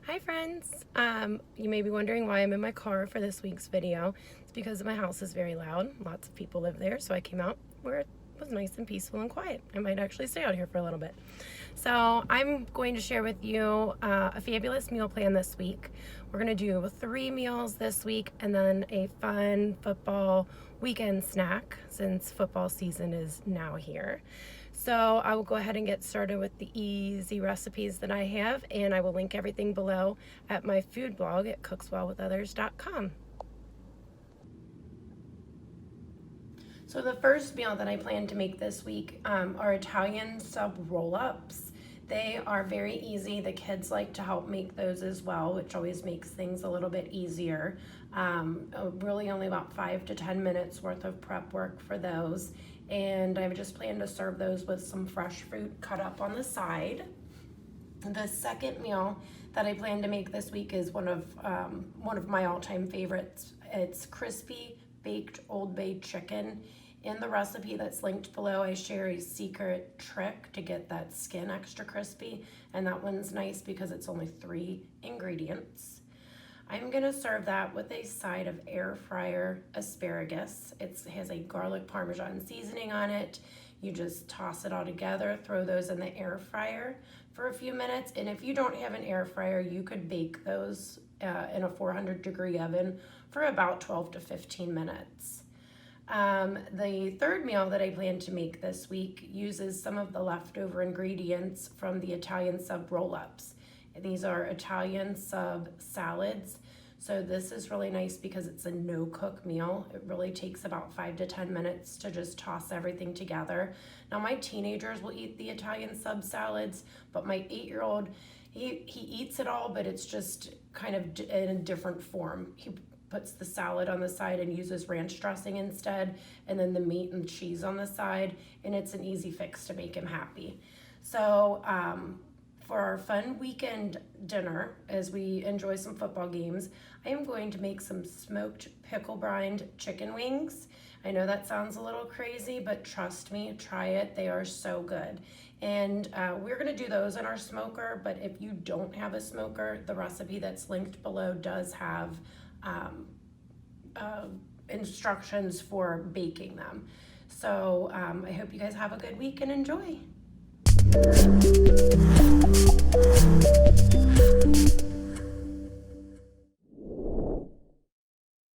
Hi friends! You may be wondering why I'm in my car for this week's video. It's because my house is very loud. Lots of people live there, so I came out where it was nice and peaceful and quiet. I might actually stay out here for a little bit. So I'm going to share with you a fabulous meal plan this week. We're going to do 3 meals this week and then a fun football weekend snack since football season is now here. So I will go ahead and get started with the easy recipes that I have, and I will link everything below at my food blog at cookswellwithothers.com. So the first meal that I plan to make this week are Italian Sub Rollups. They are very easy. The kids like to help make those as well, which always makes things a little bit easier. Really only about 5 to 10 minutes worth of prep work for those. And I just plan to serve those with some fresh fruit cut up on the side. The second meal that I plan to make this week is one of my all-time favorites. It's crispy baked Old Bay chicken. In the recipe that's linked below, I share a secret trick to get that skin extra crispy, and that one's nice because it's only 3 ingredients. I'm gonna serve that with a side of air fryer asparagus. It has a garlic parmesan seasoning on it. You just toss it all together, throw those in the air fryer for a few minutes. And if you don't have an air fryer, you could bake those in a 400-degree oven for about 12 to 15 minutes. The third meal that I plan to make this week uses some of the leftover ingredients from the Italian Sub Rollups. These are Italian sub salads. So this is really nice because it's a no-cook meal. It really takes about 5 to 10 minutes to just toss everything together. Now my teenagers will eat the Italian sub salads, but my 8-year-old, he eats it all, but it's just kind of in a different form. He puts the salad on the side and uses ranch dressing instead, and then the meat and cheese on the side, and it's an easy fix to make him happy. So for our fun weekend dinner, as we enjoy some football games, I am going to make some smoked pickle brined chicken wings. I know that sounds a little crazy, but trust me, try it. They are so good. And we're gonna do those in our smoker, but if you don't have a smoker, the recipe that's linked below does have instructions for baking them. So I hope you guys have a good week and enjoy.